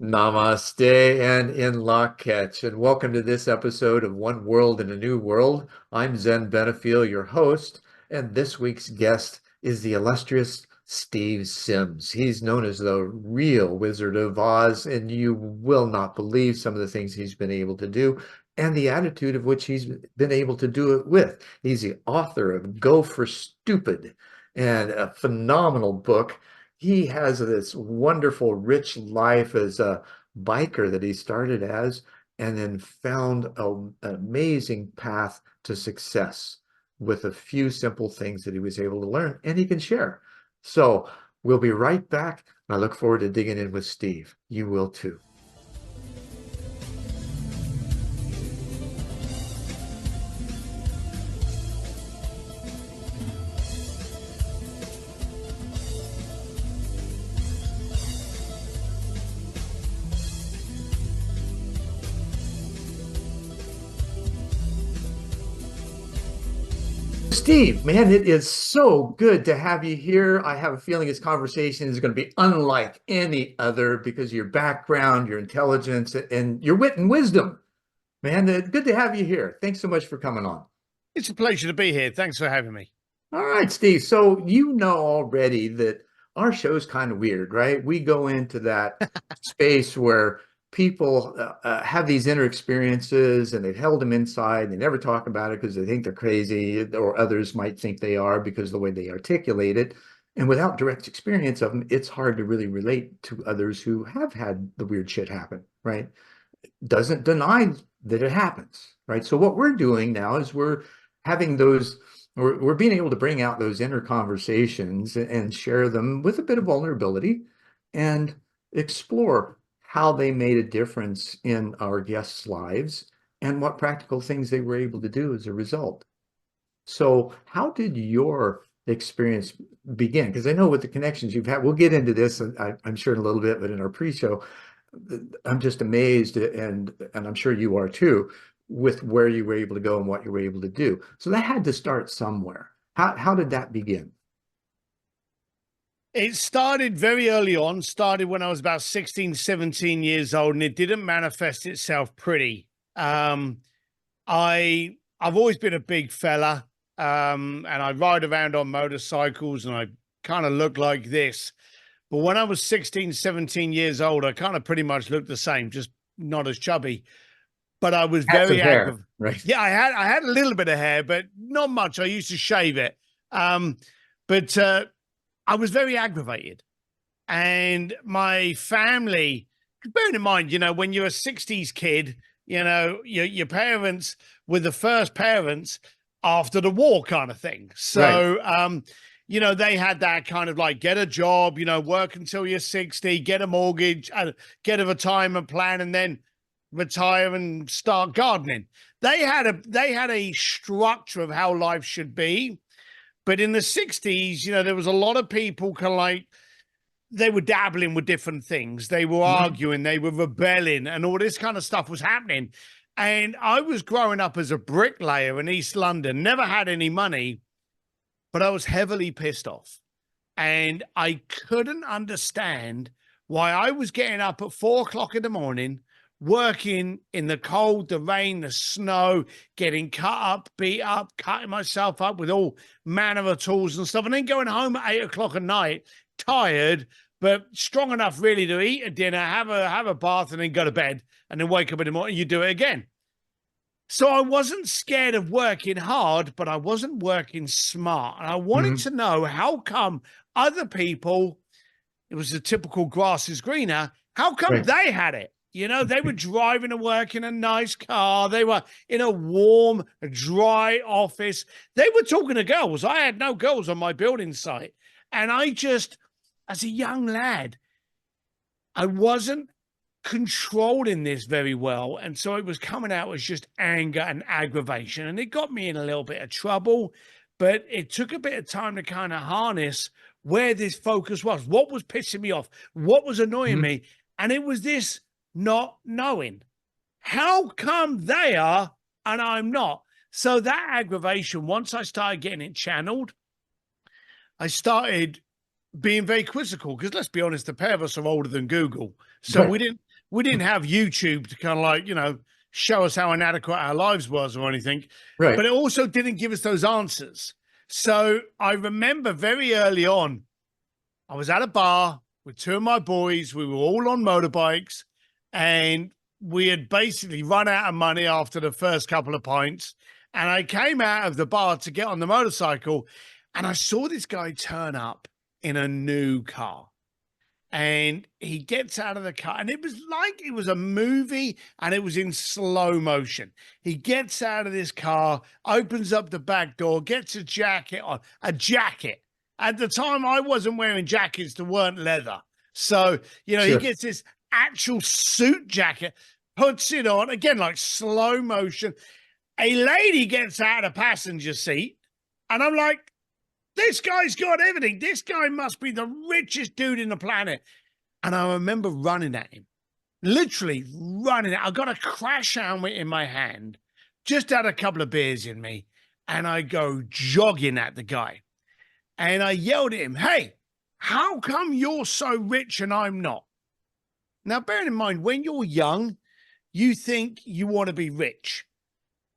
Namaste and in catch, and welcome to this episode of One World in a New World. I'm Zen Benefiel, your host, and this week's guest is the illustrious Steve Sims. He's known as the real Wizard of Oz, and you will not believe some of the things he's been able to do and the attitude of which he's been able to do it with. He's the author of Go for Stupid and a phenomenal book. He has this wonderful, rich life as a biker that he started as, and then found an amazing path to success with a few simple things that he was able to learn and he can share. So we'll be right back. And I look forward to digging in with Steve. You will too. Steve, man, it is so good to have you here. I have a feeling this conversation is going to be unlike any other because of your background, your intelligence, and your wit and wisdom. Man, good to have you here. Thanks so much for coming on. It's a pleasure to be here. Thanks for having me. All right, Steve. So you know already that our show's kind of weird, right? We go into that space where people have these inner experiences and they've held them inside and they never talk about it because they think they're crazy, or others might think they are because of the way they articulate it. And without direct experience of them, it's hard to really relate to others who have had the weird shit happen, right? Doesn't deny that it happens, right? So what we're doing now is we're having those, we're being able to bring out those inner conversations and share them with a bit of vulnerability and explore how they made a difference in our guests' lives and what practical things they were able to do as a result. So how did your experience begin? Because I know with the connections you've had, we'll get into this, I'm sure in a little bit, but in our pre-show, I'm just amazed, and I'm sure you are too, with where you were able to go and what you were able to do. So that had to start somewhere. How did that begin? It started very early on, started when I was about 16, 17 years old, and it didn't manifest itself pretty. I've always been a big fella, and I ride around on motorcycles and I kind of look like this. But when I was 16, 17 years old, I kind of pretty much looked the same, just not as chubby. But I was Had some very hair, aggravated. right? Yeah, I had a little bit of hair, but not much. I used to shave it. But I was very aggravated. And my family, bearing in mind, when you're a 60s kid, your parents were the first parents after the war kind of thing. Right. So, they had that kind of like get a job, work until you're 60, get a mortgage, get a retirement plan, and then retire and start gardening. They had a structure of how life should be. But in the 60s, there was a lot of people kind of like they were dabbling with different things. They were Mhm. arguing, they were rebelling, and all this kind of stuff was happening. And I was growing up as a bricklayer in East London, never had any money, but I was heavily pissed off. And I couldn't understand why I was getting up at 4 o'clock in the morning, working in the cold, the rain, the snow, getting cut up, beat up, cutting myself up with all manner of tools and stuff, and then going home at 8 o'clock at night, tired, but strong enough really to eat a dinner, have a bath, and then go to bed, and then wake up in the morning, you do it again. So I wasn't scared of working hard, but I wasn't working smart. And I wanted Mhm. to know how come other people, it was the typical grass is greener, how come Right. they had it? They were driving to work in a nice car. They were in a warm, dry office. They were talking to girls. I had no girls on my building site. And I just, as a young lad, I wasn't controlling this very well. And so it was coming out as just anger and aggravation. And it got me in a little bit of trouble. But it took a bit of time to kind of harness where this focus was, what was pissing me off, what was annoying Mhm. me. And it was this not knowing. How come they are and I'm not? So that aggravation, once I started getting it channeled, I started being very quizzical because let's be honest, the pair of us are older than Google. So we Right. didn't We didn't have YouTube to kind of like, show us how inadequate our lives was or anything, Right. but it also didn't give us those answers. So I remember very early on, I was at a bar with two of my boys. We were all on motorbikes, and we had basically run out of money after the first couple of pints. And I came out of the bar to get on the motorcycle, and I saw this guy turn up in a new car. And he gets out of the car, and it was like it was a movie, and it was in slow motion. He gets out of this car, opens up the back door, gets a jacket on, a jacket. At the time, I wasn't wearing jackets that weren't leather. So, he Sure. gets this actual suit jacket, puts it on, again, like slow motion. A lady gets out of the passenger seat, and I'm like, this guy's got everything. This guy must be the richest dude in the planet. And I remember running at him, literally running. I got a crash helmet in my hand, just had a couple of beers in me, and I go jogging at the guy. And I yelled at him, hey, how come you're so rich and I'm not? Now, bearing in mind, when you're young, you think you want to be rich.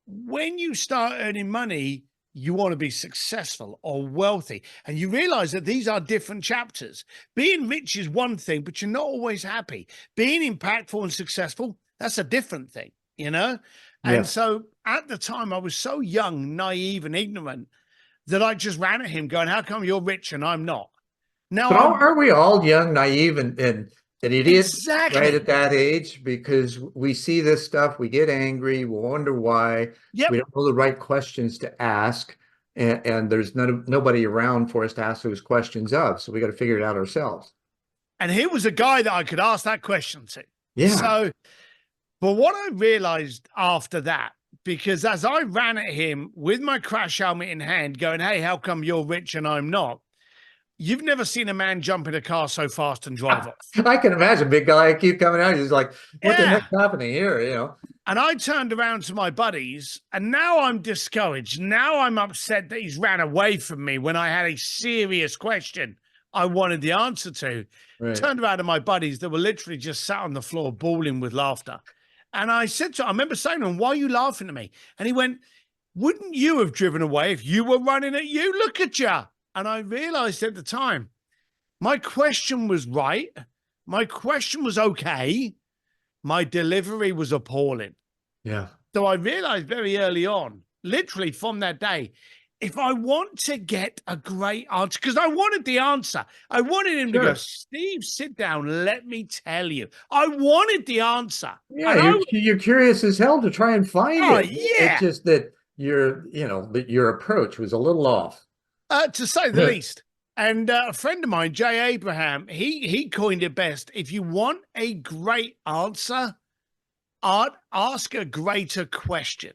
When you start earning money, you want to be successful or wealthy. And you realize that these are different chapters. Being rich is one thing, but you're not always happy. Being impactful and successful, that's a different thing, And Yeah. so at the time, I was so young, naive, and ignorant that I just ran at him going, how come you're rich and I'm not? Now, But aren't we all young, naive, and idiots right exactly. at that age? Because we see this stuff, we get angry, we wonder why, Yep. we don't know the right questions to ask, and there's nobody around for us to ask those questions of. So we got to figure it out ourselves. And here was a guy that I could ask that question to. Yeah. So, but what I realized after that, because as I ran at him with my crash helmet in hand, going, hey, how come you're rich and I'm not? You've never seen a man jump in a car so fast and drive off. I can imagine big guy keep coming out. He's like, what the heck's happening here? And I turned around to my buddies, and now I'm discouraged. Now I'm upset that he's ran away from me when I had a serious question I wanted the answer to. Right. Turned around to my buddies that were literally just sat on the floor bawling with laughter. And I said to him, I remember saying to him, why are you laughing at me? And he went, wouldn't you have driven away if you were running at you? Look at you. And I realized at the time, my question was right. My question was okay. My delivery was appalling. Yeah. So I realized very early on, literally from that day, if I want to get a great answer, because I wanted the answer, I wanted him to go, Steve, sit down, let me tell you. I wanted the answer. Yeah, you're curious as hell to try and find it. Yeah. It's just that your approach was a little off. To say the least. And a friend of mine, Jay Abraham, he coined it best. If you want a great answer, ask a greater question.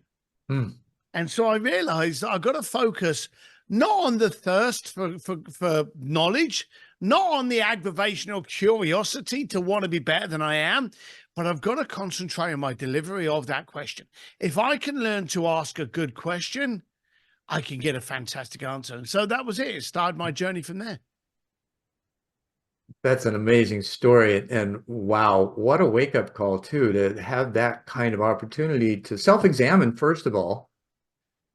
And so I realized that I've got to focus not on the thirst for knowledge, not on the aggravation or curiosity to want to be better than I am, but I've got to concentrate on my delivery of that question. If I can learn to ask a good question, I can get a fantastic answer. And so that was it. It started my journey from there. That's an amazing story. And wow, what a wake-up call too, to have that kind of opportunity to self-examine, first of all,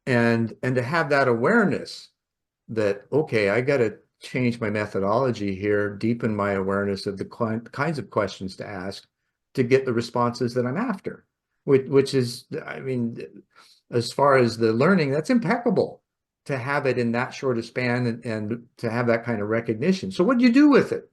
and to have that awareness that, okay, I got to change my methodology here, deepen my awareness of the kinds of questions to ask to get the responses that I'm after, which is, I mean, as far as the learning, that's impeccable to have it in that short a span and to have that kind of recognition. So what do you do with it?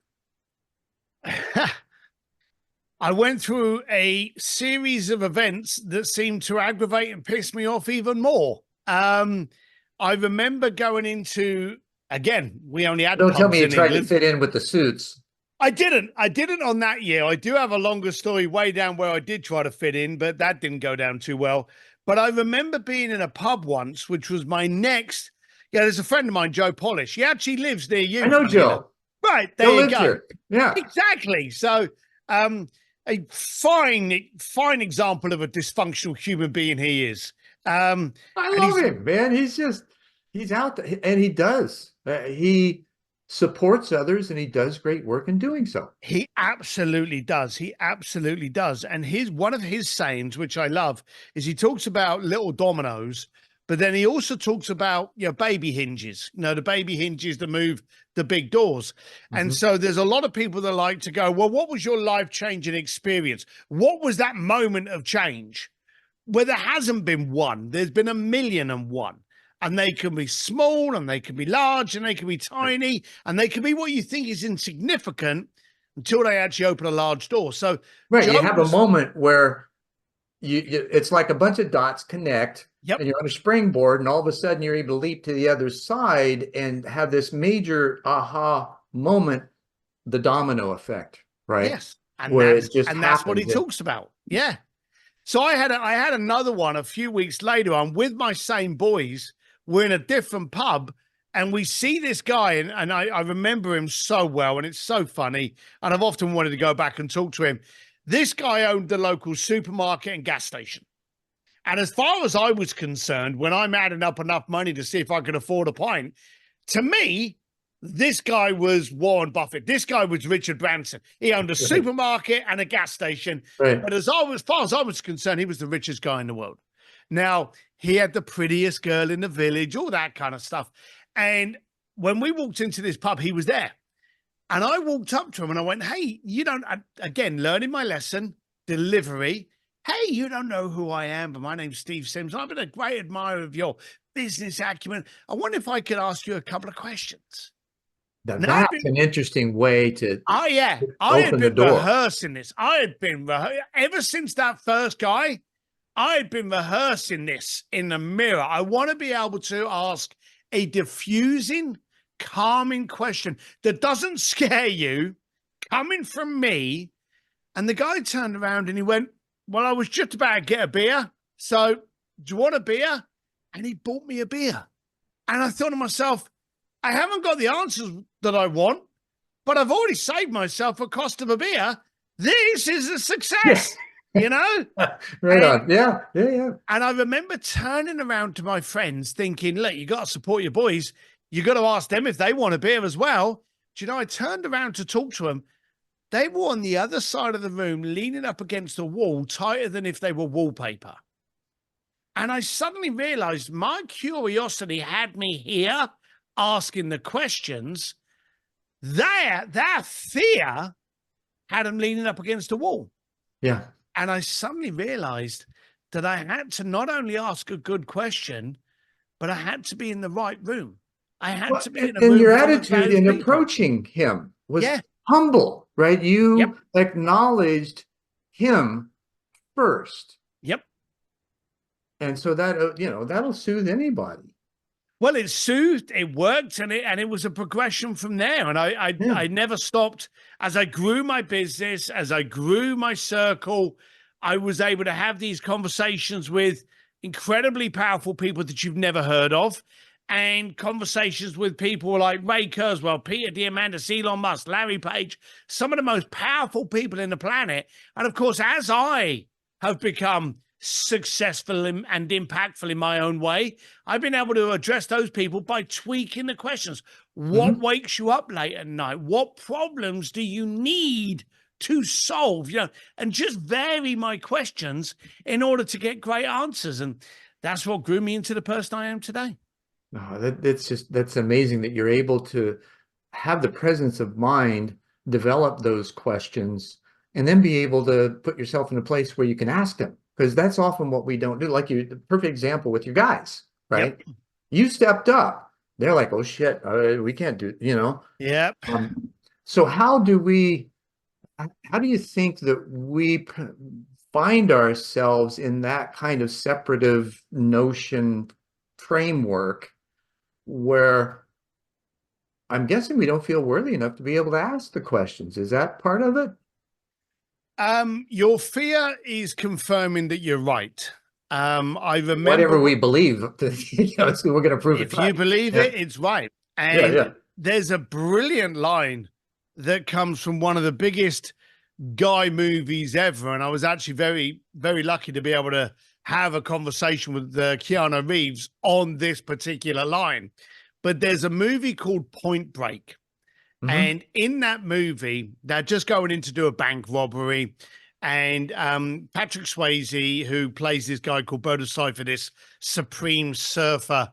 I went through a series of events that seemed to aggravate and piss me off even more. I remember going into, again, we only had Don't tell me you tried England. to fit in with the suits. I didn't on that year. I do have a longer story way down where I did try to fit in, but that didn't go down too well. But I remember being in a pub once, which was my next. Yeah, there's a friend of mine, Joe Polish. He actually lives near you. I know Joe. Right, there you go. Here. Yeah, exactly. So, a fine example of a dysfunctional human being he is. I love him, man. He's out there, and he does. He supports others, and he does great work in doing so. He absolutely does. He absolutely does. And one of his sayings, which I love, is he talks about little dominoes, but then he also talks about, baby hinges, the baby hinges that move the big doors. And Mhm. so there's a lot of people that like to go, well, what was your life-changing experience? What was that moment of change? Where there hasn't been one, there's been 1,000,001. And they can be small, and they can be large, and they can be tiny, and they can be what you think is insignificant until they actually open a large door. So Right. You Joe have a was, moment where it's like a bunch of dots connect yep, and you're on a springboard, and all of a sudden you're able to leap to the other side and have this major aha moment, the domino effect, right? yes, and Where it that's just and that's what he happens. talks about. Yeah. So I had another one a few weeks later. I'm with my same boys. We're in a different pub, and we see this guy, and I remember him so well, and it's so funny. And I've often wanted to go back and talk to him. This guy owned the local supermarket and gas station. And as far as I was concerned, when I'm adding up enough money to see if I could afford a pint, to me, this guy was Warren Buffett. This guy was Richard Branson. He owned a supermarket and a gas station. Right. But as far as I was concerned, he was the richest guy in the world. Now, he had the prettiest girl in the village, all that kind of stuff. And when we walked into this pub, he was there. And I walked up to him and I went, hey, again, learning my lesson, delivery. Hey, you don't know who I am, but my name's Steve Sims. I've been a great admirer of your business acumen. I wonder if I could ask you a couple of questions. Now, Now, that's an interesting way to I had open the been door. rehearsing this. I had been ever since that first guy. I had been rehearsing this in the mirror. I want to be able to ask a diffusing, calming question that doesn't scare you, coming from me. And the guy turned around and he went, well, I was just about to get a beer. So do you want a beer? And he bought me a beer. And I thought to myself, I haven't got the answers that I want, but I've already saved myself a cost of a beer. This is a success, you know? Right on. Yeah. And I remember turning around to my friends thinking, look, you got to support your boys. You got to ask them if they want a beer as well. Do you know, I turned around to talk to them. They were on the other side of the room, leaning up against the wall, tighter than if they were wallpaper. And I suddenly realized my curiosity had me here asking the questions. That fear had them leaning up against the wall. Yeah. And I suddenly realized that I had to not only ask a good question, but I had to be in the right room. I had to be in a And room your full of attitude those in people. approaching him was Yeah. humble, right? You Yep. acknowledged him first. Yep. And so that, that'll soothe anybody. Well, it soothed, it worked, and it was a progression from there. And I never stopped. As I grew my business, as I grew my circle, I was able to have these conversations with incredibly powerful people that you've never heard of, and conversations with people like Ray Kurzweil, Peter Diamandis, Elon Musk, Larry Page, some of the most powerful people in the planet. And of course, as I have become successful and impactful in my own way, I've been able to address those people by tweaking the questions. What wakes you up late at night? What problems do you need to solve? And just vary my questions in order to get great answers. And that's what grew me into the person I am today. Oh, that's amazing that you're able to have the presence of mind, develop those questions, and then be able to put yourself in a place where you can ask them. Because that's often what we don't do. Like the perfect example with your guys, right? Yep. You stepped up. They're like, oh shit, we can't do, Yep. So how do you think that we find ourselves in that kind of separative notion framework where I'm guessing we don't feel worthy enough to be able to ask the questions? Is that part of it? Your fear is confirming that you're right. I remember Whatever we believe, we're going to prove it if right. you believe Yeah. it, it's right. And Yeah. there's a brilliant line that comes from one of the biggest guy movies ever. And I was actually very, very lucky to be able to have a conversation with Keanu Reeves on this particular line. But there's a movie called Point Break. Hmm. And in that movie, they're just going in to do a bank robbery. And Patrick Swayze, who plays this guy called Bodhisattva, this supreme surfer,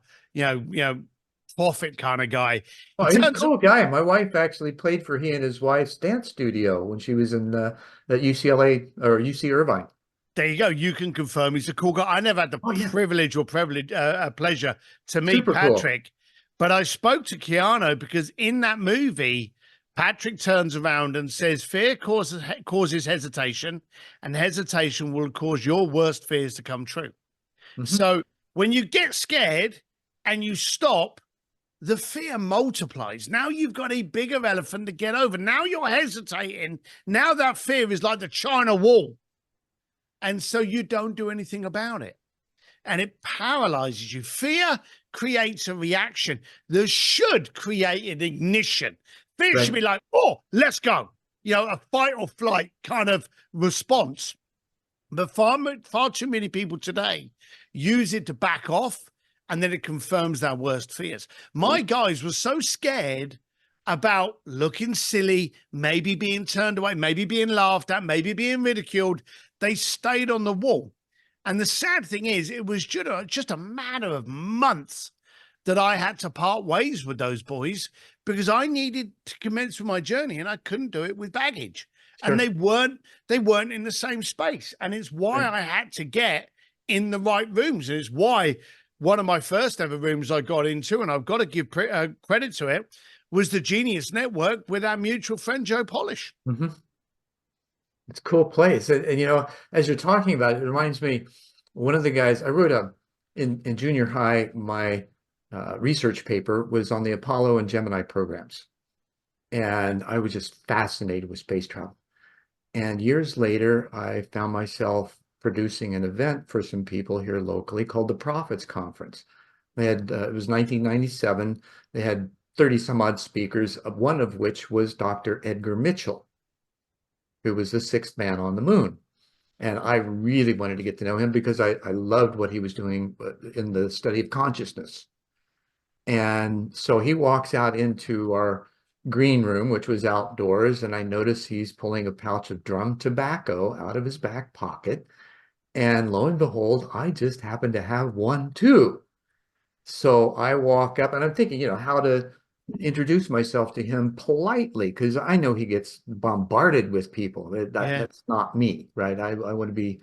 prophet kind of guy. Oh, It he's a turns cool guy. My wife actually played for he and his wife's dance studio when she was in at UCLA or UC Irvine. There you go. You can confirm he's a cool guy. I never had the Oh yeah, pleasure to meet super cool. Patrick, but I spoke to Keanu because in that movie, Patrick turns around and says, "Fear causes hesitation, and hesitation will cause your worst fears to come true." Hmm. So when you get scared and you stop, the fear multiplies. Now you've got a bigger elephant to get over. Now you're hesitating. Now that fear is like the China wall. And so you don't do anything about it. And it paralyzes you. Fear creates a reaction that should create an ignition. Fear should Right. be like, oh, let's go. A fight or flight kind of response. But far too many people today use it to back off, and then it confirms their worst fears. My guys were so scared about looking silly, maybe being turned away, maybe being laughed at, maybe being ridiculed. They stayed on the wall. And the sad thing is, it was just a matter of months that I had to part ways with those boys because I needed to commence with my journey and I couldn't do it with baggage. And Sure. they weren't in the same space. And it's why Right. I had to get in the right rooms. And it's why one of my first ever rooms I got into, and I've got to give credit to it, was the Genius Network with our mutual friend Joe Polish. Hmm. It's a cool place. And as you're talking about it, it reminds me, one of the guys I wrote in junior high, my research paper was on the Apollo and Gemini programs. And I was just fascinated with space travel. And years later, I found myself producing an event for some people here locally called the Prophets Conference. They had, it was 1997. They had 30 some odd speakers, one of which was Dr. Edgar Mitchell, who was the sixth man on the moon. And I really wanted to get to know him because I loved what he was doing in the study of consciousness. And so he walks out into our green room, which was outdoors, and I notice he's pulling a pouch of drum tobacco out of his back pocket. And lo and behold, I just happen to have one too. So I walk up and I'm thinking, how to introduce myself to him politely, because I know he gets bombarded with people. Yeah. That's not me, right? I want to be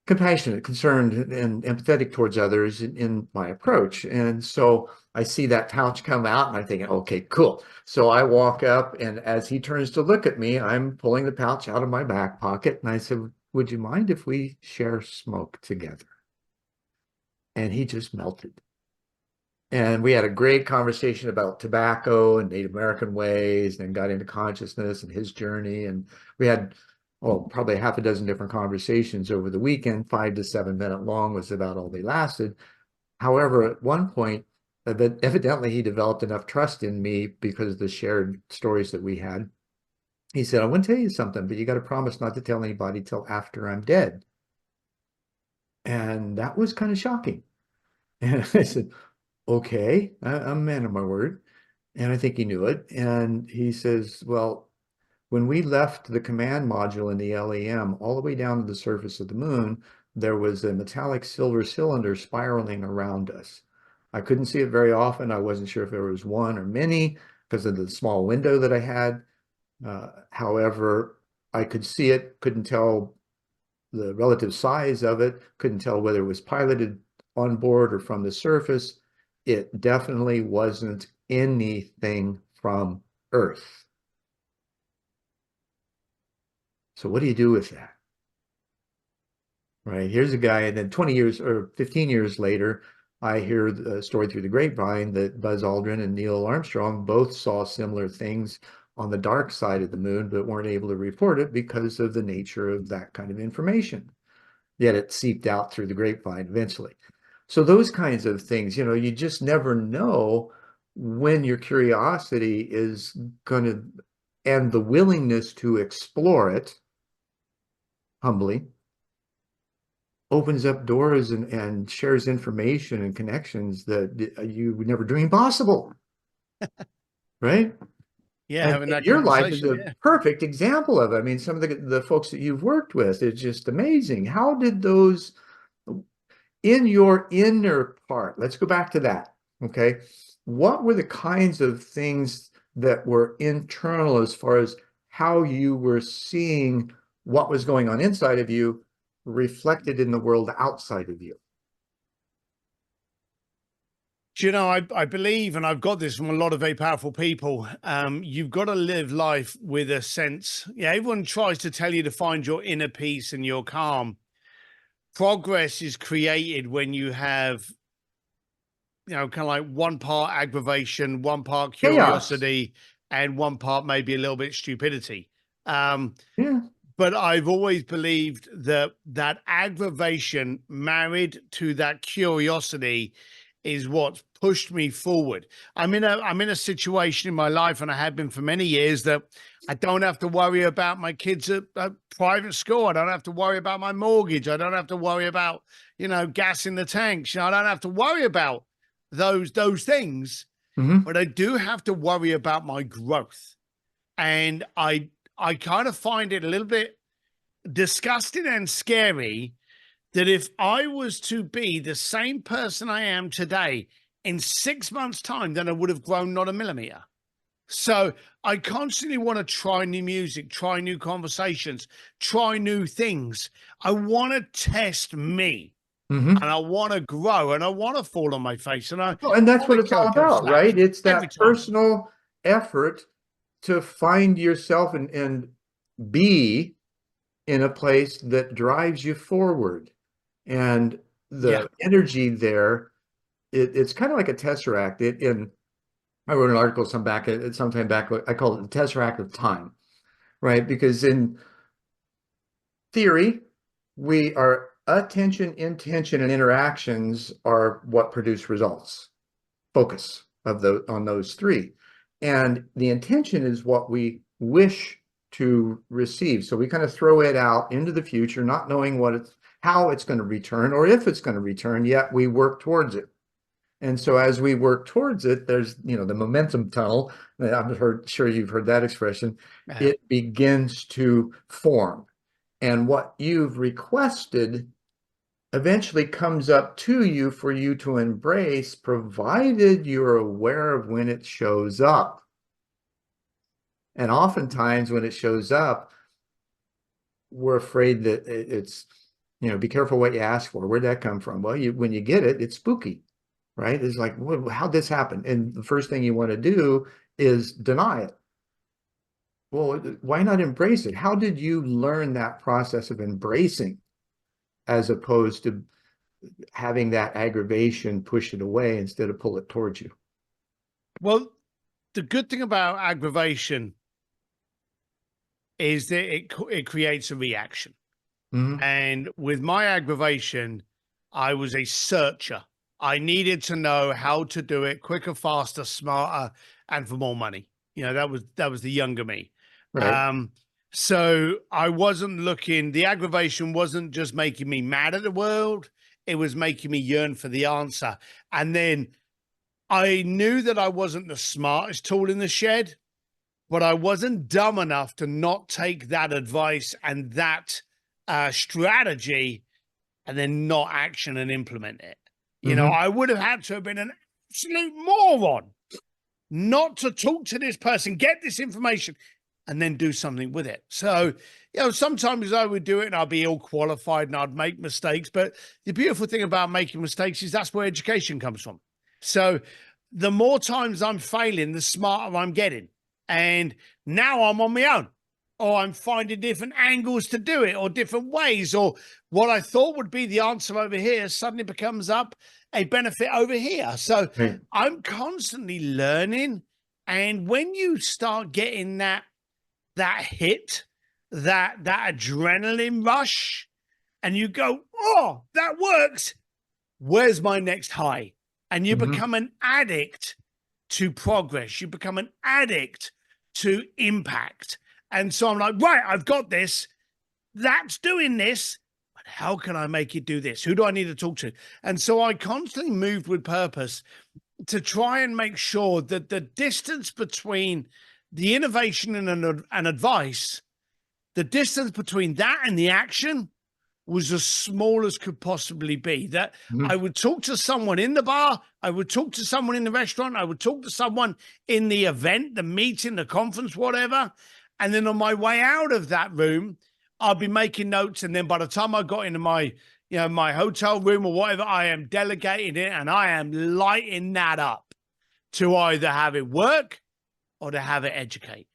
compassionate, concerned, and empathetic towards others in my approach. And so I see that pouch come out and I'm thinking, okay, cool. So I walk up and as he turns to look at me, I'm pulling the pouch out of my back pocket. And I said, would you mind if we share smoke together? And he just melted. And we had a great conversation about tobacco and Native American ways, and got into consciousness and his journey. And we had, probably half a dozen different conversations over the weekend. 5 to 7 minute long was about all they lasted. However, at one point, evidently he developed enough trust in me because of the shared stories that we had. He said, I want to tell you something, but you got to promise not to tell anybody till after I'm dead. And that was kind of shocking. And I said, okay, I'm a man of my word. And I think he knew it. And he says, well, when we left the command module in the LEM all the way down to the surface of the moon, there was a metallic silver cylinder spiraling around us. I couldn't see it very often. I wasn't sure if there was one or many because of the small window that I had. However, I could see it, couldn't tell the relative size of it, couldn't tell whether it was piloted on board or from the surface. It definitely wasn't anything from Earth. So what do you do with that? Right? Here's a guy, and then 20 years or 15 years later, I hear the story through the grapevine that Buzz Aldrin and Neil Armstrong both saw similar things on the dark side of the moon, but weren't able to report it because of the nature of that kind of information. Yet it seeped out through the grapevine eventually. So those kinds of things, you just never know when your curiosity is going to, and the willingness to explore it humbly opens up doors and shares information and connections that you would never dream possible, right? Yeah, And having that your life is conversation. a Yeah. perfect example of it. I mean, some of the folks that you've worked with, it's just amazing. How did those in your inner part, let's go back to that. Okay. What were the kinds of things that were internal as far as how you were seeing what was going on inside of you reflected in the world outside of you? Do you know, I believe, and I've got this from a lot of very powerful people, you've got to live life with a sense. Yeah, everyone tries to tell you to find your inner peace and your calm. Progress is created when you have, kind of like one part aggravation, one part Chaos. curiosity, and one part maybe a little bit stupidity. Um, Yeah. but I've always believed that that aggravation married to that curiosity is what's pushed me forward. I'm in a situation in my life, and I have been for many years, that I don't have to worry about my kids at private school. I don't have to worry about my mortgage. I don't have to worry about, gas in the tanks. I don't have to worry about those things, Hmm. but I do have to worry about my growth. And I kind of find it a little bit disgusting and scary that if I was to be the same person I am today in 6 months' time, then I would have grown not a millimeter. So I constantly want to try new music, try new conversations, try new things. I want to test me, and Hmm. I want to grow, and I want to fall on my face, and I Well, and that's want what to it's all go about, slaps right? It's every that time. personal effort to find yourself and be in a place that drives you forward. And Yeah. the energy there, it's kind of like a tesseract. I wrote an article sometime back. I call it the tesseract of time, right? Because in theory, we are attention, intention, and interactions are what produce results. Focus of on those three. And the intention is what we wish to receive. So we kind of throw it out into the future, not knowing how it's going to return or if it's going to return, yet we work towards it. And so as we work towards it, there's, the momentum tunnel. Sure you've heard that expression. Yeah. It begins to form. And what you've requested eventually comes up to you for you to embrace, provided you're aware of when it shows up. And oftentimes when it shows up, we're afraid that it's, be careful what you ask for. Where'd that come from? Well, when you get it, it's spooky, right? It's like, how'd this happen? And the first thing you want to do is deny it. Well, why not embrace it? How did you learn that process of embracing as opposed to having that aggravation push it away instead of pull it towards you? Well, the good thing about aggravation is that it creates a reaction. Hmm. And with my aggravation, I was a searcher. I needed to know how to do it quicker, faster, smarter, and for more money. That was the younger me. Right. Um, so I wasn't looking. The aggravation wasn't just making me mad at the world; it was making me yearn for the answer. And then I knew that I wasn't the smartest tool in the shed, but I wasn't dumb enough to not take that advice and that strategy and then not action and implement it. Hmm. I would have had to have been an absolute moron not to talk to this person, get this information, and then do something with it. So, sometimes I would do it and I'd be ill qualified and I'd make mistakes. But the beautiful thing about making mistakes is that's where education comes from. So, the more times I'm failing, the smarter I'm getting. And now I'm on my own, or I'm finding different angles to do it, or different ways, or what I thought would be the answer over here suddenly becomes up a benefit over here. So Right. I'm constantly learning. And when you start getting that hit, that adrenaline rush, and you go, oh, that works. Where's my next high? And you Hmm. become an addict to progress. You become an addict to impact. And so I'm like, right, I've got this. That's doing this. But how can I make it do this? Who do I need to talk to? And so I constantly moved with purpose to try and make sure that the distance between the innovation and advice, the distance between that and the action was as small as could possibly be. That I would talk to someone in the bar, I would talk to someone in the restaurant, I would talk to someone in the event, the meeting, the conference, whatever. And then on my way out of that room, I'll be making notes. And then by the time I got into my, my hotel room or whatever, I am delegating it and I am lighting that up to either have it work or to have it educate.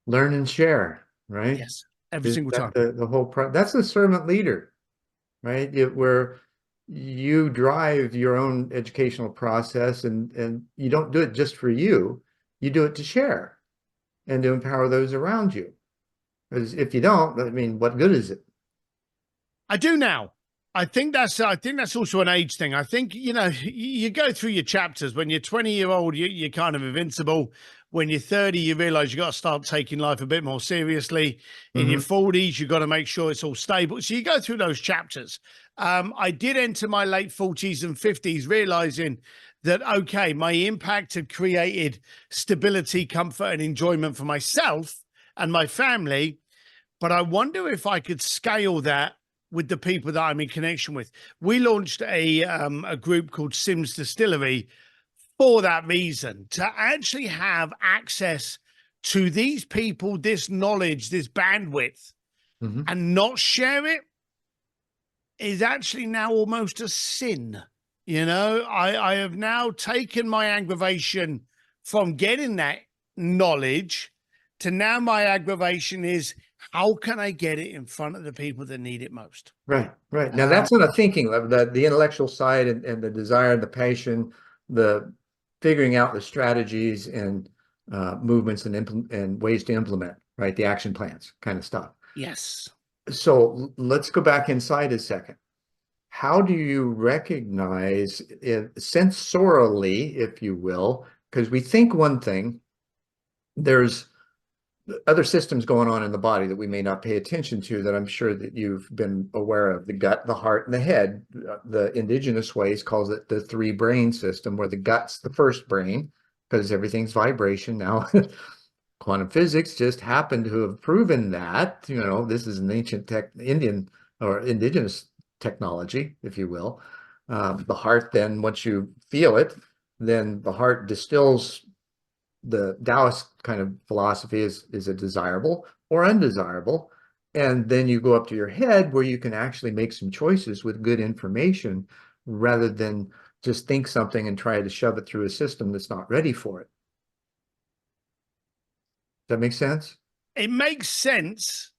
Learn and share, right? Yes, every single time. The whole that's the servant leader, right? Where you drive your own educational process and you don't do it just for you. You do it to share and to empower those around you. Because if you don't, I mean, what good is it? I do now. I think that's also an age thing. I think, you go through your chapters. When you're 20-year-old, you're kind of invincible. When you're 30, you realize you got to start taking life a bit more seriously. In your 40s, you got to make sure it's all stable. So you go through those chapters. I did enter my late 40s and 50s realizing that, okay, my impact had created stability, comfort, and enjoyment for myself and my family. But I wonder if I could scale that with the people that I'm in connection with. We launched a group called Sims Distillery for that reason, to actually have access to these people, this knowledge, this bandwidth, and not share it is actually now almost a sin. I have now taken my aggravation from getting that knowledge to now my aggravation is, how can I get it in front of the people that need it most? Right. Now that's not a thinking level, the intellectual side and the desire, the passion, the figuring out the strategies and movements and ways to implement, right? The action plans kind of stuff. Yes. So let's go back inside a second. How do you recognize it sensorially, if you will? Because we think one thing, there's other systems going on in the body that we may not pay attention to that I'm sure that you've been aware of: the gut, the heart, and the head. The indigenous ways calls it the three brain system, where the gut's the first brain because everything's vibration. Now, quantum physics just happened to have proven that, this is an ancient Indian or indigenous technology, if you will. The heart, then once you feel it, then the heart distills. The Taoist kind of philosophy is it desirable or undesirable? And then you go up to your head where you can actually make some choices with good information rather than just think something and try to shove it through a system that's not ready for it. Does that make sense? It makes sense,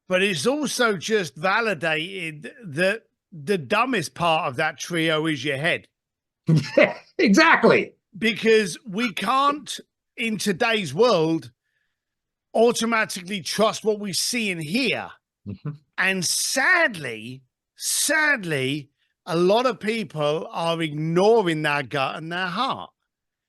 but it's also just validated that the dumbest part of that trio is your head. Yeah, exactly. Because we can't, in today's world, automatically trust what we see and hear. And sadly, a lot of people are ignoring their gut and their heart.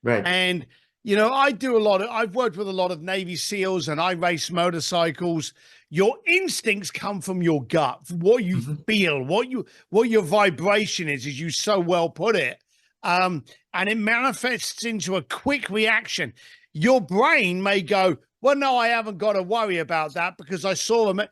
Right. And, I've worked with a lot of Navy SEALs and I race motorcycles. Your instincts come from your gut, what you feel, what your vibration is, as you so well put it. And it manifests into a quick reaction. Your brain may go, well, no, I haven't got to worry about that because I saw them.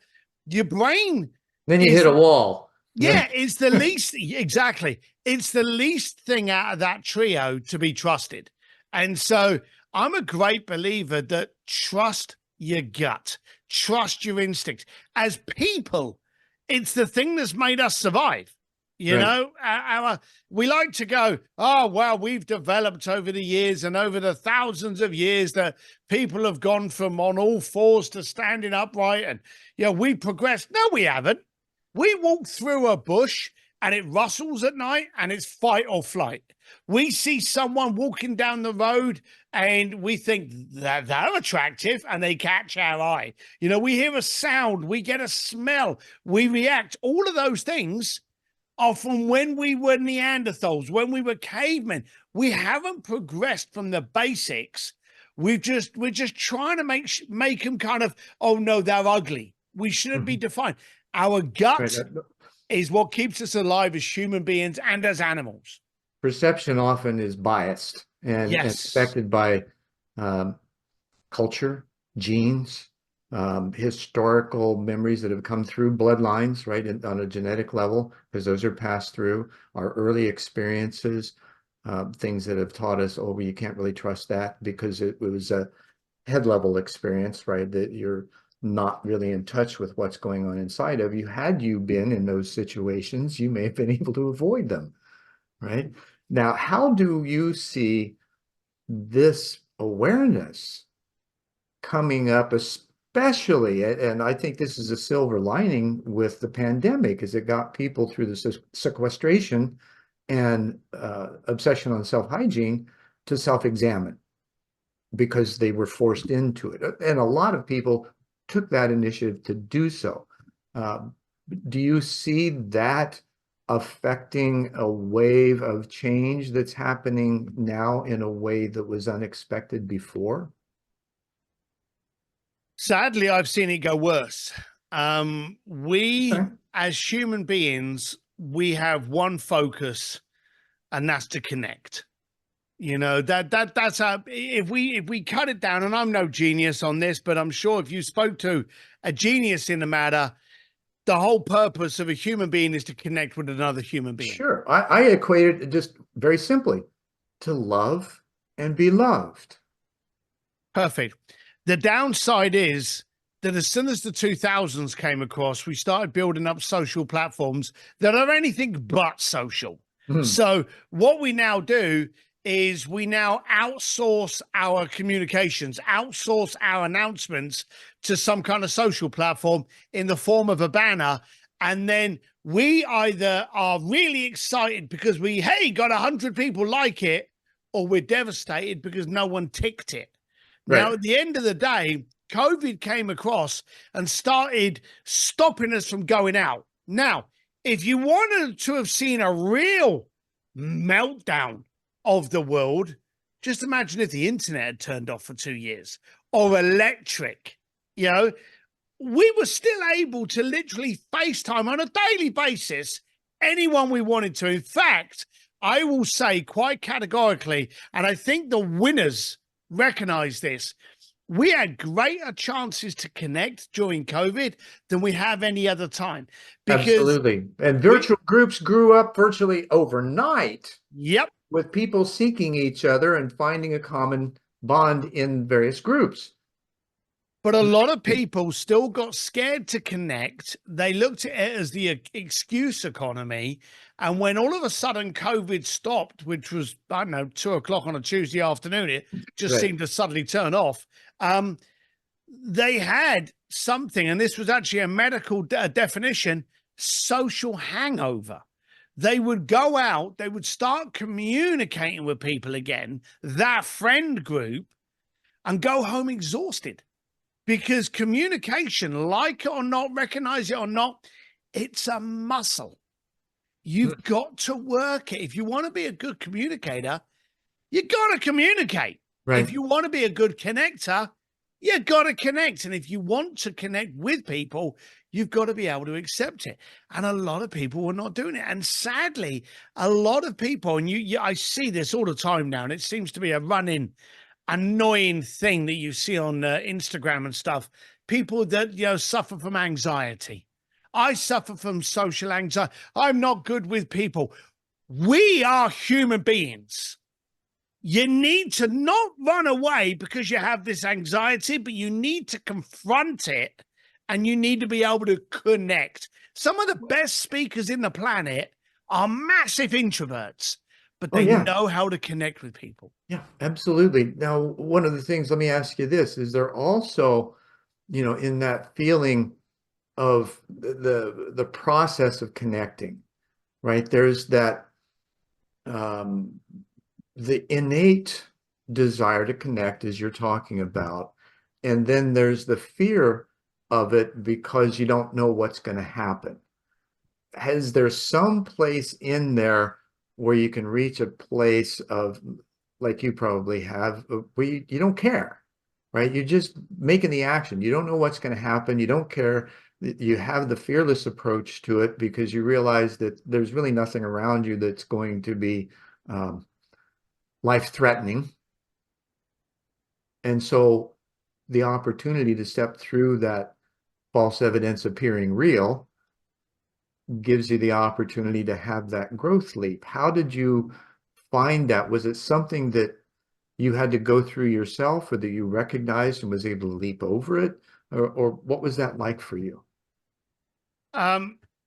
Your brain. Then you hit a wall. Yeah, it's the least. Exactly. It's the least thing out of that trio to be trusted. And so I'm a great believer that trust your gut, trust your instincts. As people, it's the thing that's made us survive. We like to go, oh, well, we've developed over the years and over the thousands of years that people have gone from on all fours to standing upright. And, we progressed. No, we haven't. We walk through a bush and it rustles at night and it's fight or flight. We see someone walking down the road and we think that they're attractive and they catch our eye. We hear a sound, we get a smell, we react. All of those things are from when we were Neanderthals, when we were cavemen. We haven't progressed from the basics. We're just trying to make them kind of, oh no, they're ugly. We shouldn't be defined. Our gut is what keeps us alive as human beings and as animals. Perception often is biased and affected by um, culture, genes, historical memories that have come through bloodlines, right, on a genetic level, because those are passed through our early experiences, things that have taught us, oh, well, you can't really trust that because it was a head level experience, right, that you're not really in touch with what's going on inside of you. Had you been in those situations, you may have been able to avoid them, right? Now, how do you see this awareness coming up, especially, and I think this is a silver lining with the pandemic, is it got people through the sequestration and obsession on self-hygiene to self-examine because they were forced into it. And a lot of people took that initiative to do so. Do you see that affecting a wave of change that's happening now in a way that was unexpected before? Sadly, I've seen it go worse. We, Okay. as human beings, we have one focus, and that's to connect. You know, that's if we cut it down, and I'm no genius on this, but I'm sure if you spoke to a genius in the matter, the whole purpose of a human being is to connect with another human being. Sure. I equated it just very simply to love and be loved. Perfect. The downside is that as soon as the 2000s came across, we started building up social platforms that are anything but social. Hmm. So what we now do is we now outsource our communications, outsource our announcements to some kind of social platform in the form of a banner. And then we either are really excited because hey, got 100 people like it, or we're devastated because no one ticked it. Right. Now, at the end of the day, COVID came across and started stopping us from going out. Now, if you wanted to have seen a real meltdown of the world, just imagine if the internet had turned off for 2 years or electric. You know, we were still able to literally FaceTime on a daily basis anyone we wanted to. In fact, I will say quite categorically, and I think the winners recognize this, we had greater chances to connect during COVID than we have any other time because Absolutely. And we, virtual groups grew up virtually overnight yep. with people seeking each other and finding a common bond in various groups. But a lot of people still got scared to connect. They looked at it as the excuse economy. And when all of a sudden COVID stopped, which was, I don't know, 2 o'clock on a Tuesday afternoon, it just Right. seemed to suddenly turn off. They had something, and this was actually a medical definition, social hangover. They would go out, they would start communicating with people again, that friend group, and go home exhausted. Because communication, like it or not, recognize it or not, it's a muscle. You've got to work it. If you want to be a good communicator, you got to communicate. Right. If you want to be a good connector, you got to connect. And if you want to connect with people, you've got to be able to accept it. And a lot of people were not doing it. And sadly, a lot of people, and I see this all the time now, and it seems to be a running annoying thing that you see on Instagram and stuff. People that suffer from anxiety. I suffer from social anxiety. I'm not good with people. We are human beings. You need to not run away because you have this anxiety, but you need to confront it and you need to be able to connect. Some of the best speakers in the planet are massive introverts, but Oh, they yeah. know how to connect with people. Yeah, absolutely. Now, one of the things, let me ask you this, is there also, in that feeling of the process of connecting, right? There's that um, the innate desire to connect as you're talking about, and then there's the fear of it because you don't know what's going to happen. Has there some place in there where you can reach a place of, like you probably have, where you don't care, right? You're just making the action. You don't know what's going to happen. You don't care. You have the fearless approach to it because you realize that there's really nothing around you that's going to be life-threatening. And so the opportunity to step through that false evidence appearing real gives you the opportunity to have that growth leap. How did you find that? Was it something that you had to go through yourself, or that you recognized and was able to leap over it? Or what was that like for you?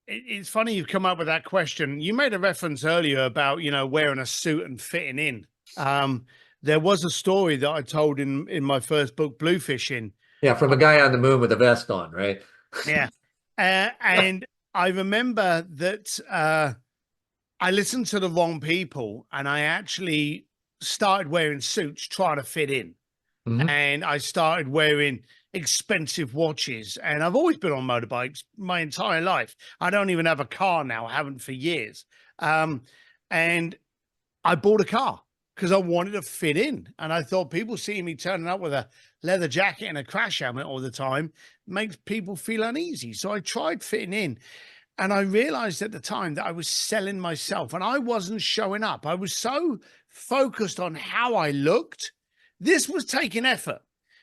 It's funny you've come up with that question. You made a reference earlier about, wearing a suit and fitting in. There was a story that I told in my first book, Bluefishing. Yeah, from a guy on the moon with a vest on, right? Yeah. And I remember that I listened to the wrong people, and I actually started wearing suits trying to fit in. Mhm. And I started wearing expensive watches. And I've always been on motorbikes my entire life. I don't even have a car now. I haven't for years. And I bought a car because I wanted to fit in. And I thought people seeing me turning up with a leather jacket and a crash helmet all the time makes people feel uneasy. So I tried fitting in. And I realized at the time that I was selling myself and I wasn't showing up. I was so focused on how I looked. This was taking effort.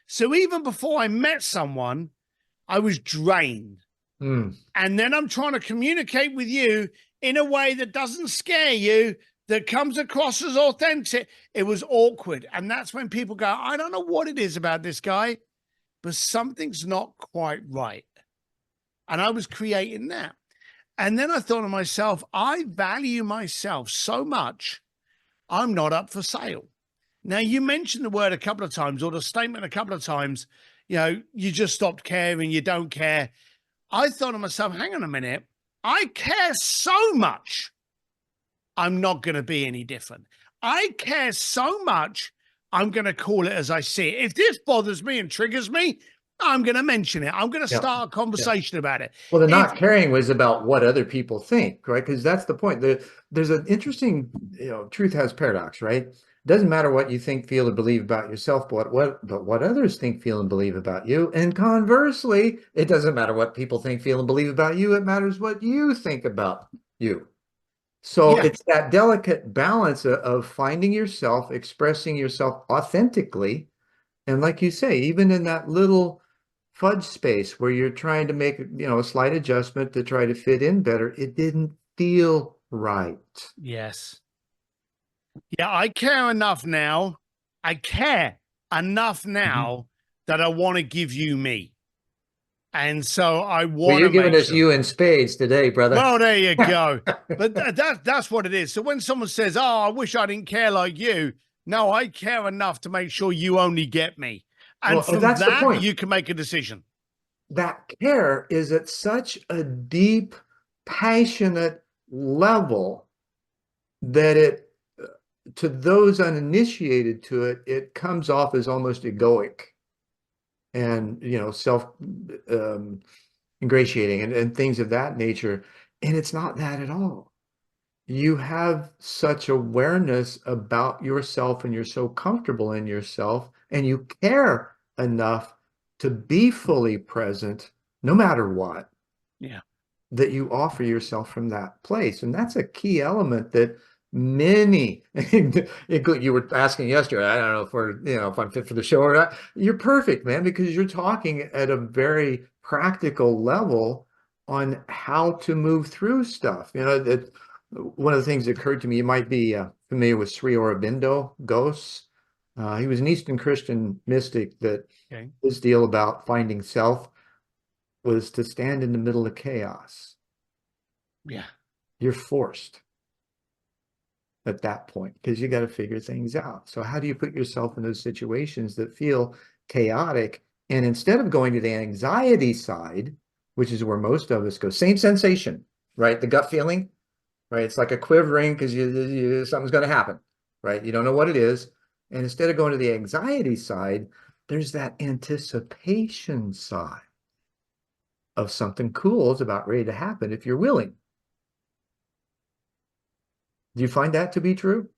So even before I met someone, I was drained. Mm. And then I'm trying to communicate with you in a way that doesn't scare you, that comes across as authentic. It was awkward. And that's when people go, I don't know what it is about this guy, but something's not quite right. And I was creating that. And then I thought to myself, I value myself so much, I'm not up for sale. Now, you mentioned the word a couple of times, or the statement a couple of times, you just stopped caring, you don't care. I thought to myself, hang on a minute, I care so much, I'm not going to be any different. I care so much, I'm going to call it as I see it. If this bothers me and triggers me, I'm going to mention it. I'm going to Yeah. start a conversation about it. Well, the If not caring was about what other people think, right? Because that's the point. There's an interesting, truth has paradox, right? It doesn't matter what you think, feel, or believe about yourself, but what others think, feel, and believe about you. And conversely, it doesn't matter what people think, feel, and believe about you. It matters what you think about you. So Yeah, it's that delicate balance of finding yourself, expressing yourself authentically. And like you say, even in that little fudge space where you're trying to make, a slight adjustment to try to fit in better, it didn't feel right. yes. Yeah, I care enough now. I care enough Mhm. now that I want to give you me. And so I Well, want you're to giving make us sure. you in spades today, brother. Well, there you go. But that's what it is. So when someone says, "Oh, I wish I didn't care like you," no, I care enough to make sure you only get me. And Well, from that's the that, point. you can make a decision. That care is at such a deep, passionate level that to those uninitiated to it, it comes off as almost egoic and, self ingratiating and things of that nature. And it's not that at all. You have such awareness about yourself and you're so comfortable in yourself and you care enough to be fully present no matter what, Yeah. that you offer yourself from that place. And that's a key element that many, you were asking yesterday, I don't know if I'm fit for the show or not. You're perfect, man, because you're talking at a very practical level on how to move through stuff. That one of the things that occurred to me, you might be familiar with Sri Aurobindo Ghosts. He was an Eastern Christian mystic that Okay. his deal about finding self was to stand in the middle of chaos. Yeah. You're forced at that point because you got to figure things out. So how do you put yourself in those situations that feel chaotic? And instead of going to the anxiety side, which is where most of us go, same sensation, right? The gut feeling, right? It's like a quivering because something's going to happen, right? You don't know what it is. And instead of going to the anxiety side, there's that anticipation side of something cool is about ready to happen if you're willing. Do you find that to be true?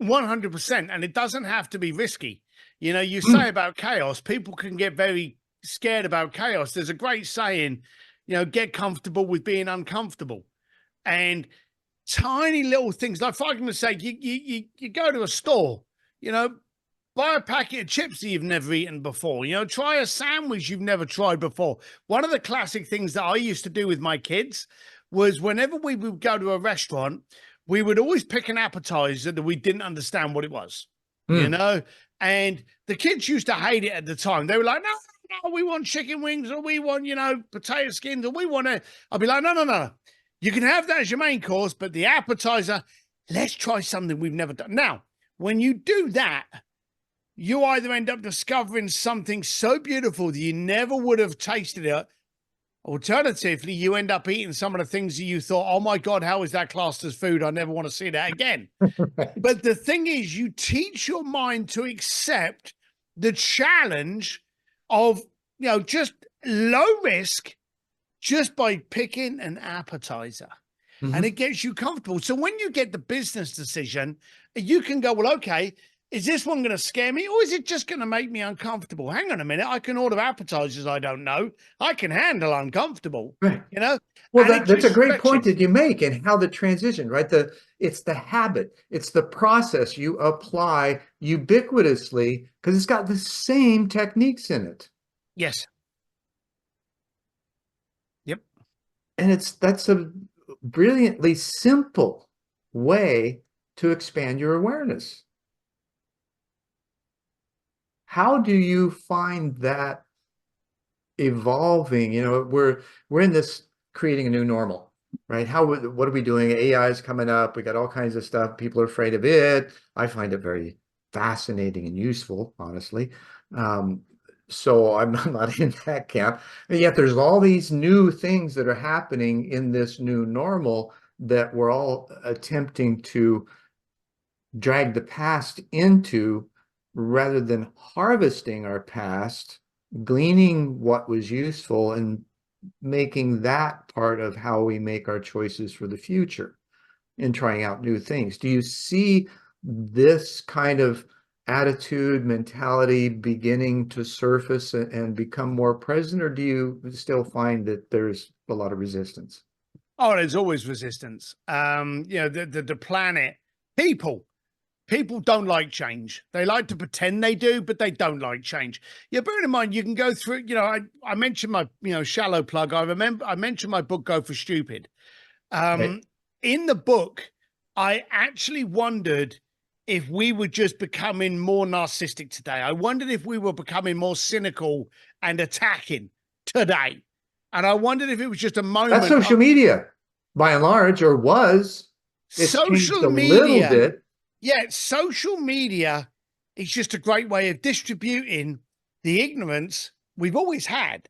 100%. And it doesn't have to be risky. You say Mm. about chaos, people can get very scared about chaos. There's a great saying, get comfortable with being uncomfortable. And tiny little things, like for argument's sake, you go to a store, you know, buy a packet of chips that you've never eaten before. You know, try a sandwich you've never tried before. One of the classic things that I used to do with my kids was whenever we would go to a restaurant, we would always pick an appetizer that we didn't understand what it was, you know? And the kids used to hate it at the time. They were like, no, we want chicken wings, or we want, you know, potato skins, or we want to. I'd be like, no. You can have that as your main course, but the appetizer, let's try something we've never done. Now, when you do that, you either end up discovering something so beautiful that you never would have tasted it. Alternatively, you end up eating some of the things that you thought, oh my God, how is that classed as food? I never want to see that again. Right. But the thing is, you teach your mind to accept the challenge of, you know, just low risk, just by picking an appetizer. And it gets you comfortable. So when you get the business decision, you can go, well, okay, is this one going to scare me, or is it just going to make me uncomfortable? Hang on a minute. I can order appetizers I don't know. I can handle uncomfortable, Right. you know? Well, And that's a great stretches. point that you make, and how the transition, right? It's the habit, it's the process you apply ubiquitously, because it's got the same techniques in it. Yes. Yep. And that's a brilliantly simple way to expand your awareness. How do you find that evolving? You know, we're in this creating a new normal, right? What are we doing? AI is coming up. We got all kinds of stuff. People are afraid of it. I find it very fascinating and useful, honestly. So I'm not in that camp. And yet there's all these new things that are happening in this new normal that we're all attempting to drag the past into, rather than harvesting our past, gleaning what was useful, and making that part of how we make our choices for the future and trying out new things. Do you see this kind of attitude, mentality beginning to surface and become more present, or do you still find that there's a lot of resistance? Oh, there's always resistance. You know, the planet, people don't like change. They like to pretend they do, but they don't like change. Yeah, bear in mind, you can go through, you know, I mentioned my, you know, shallow plug. I mentioned my book, Go for Stupid. Right. In the book, I actually wondered if we were just becoming more narcissistic today. I wondered if we were becoming more cynical and attacking today. And I wondered if it was just a moment. That's social media, by and large, or was. It's changed Social a little media. bit. Yeah, social media is just a great way of distributing the ignorance we've always had.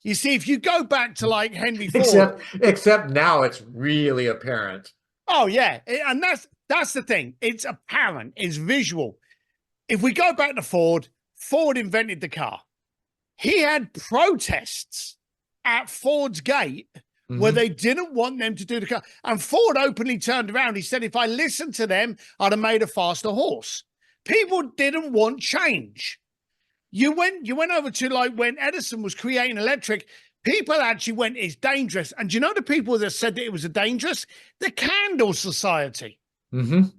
You see, if you go back to like Henry Ford, Except now it's really apparent. oh yeah, and that's the thing. It's apparent, it's visual. If we go back to Ford, Ford invented the car. He had protests at Ford's gate where they didn't want them to do the car. And Ford openly turned around. He said, if I listened to them, I'd have made a faster horse. People didn't want change. You went over to like when Edison was creating electric, people actually went, it's dangerous. And do you know the people that said that it was a dangerous? The Candle Society. The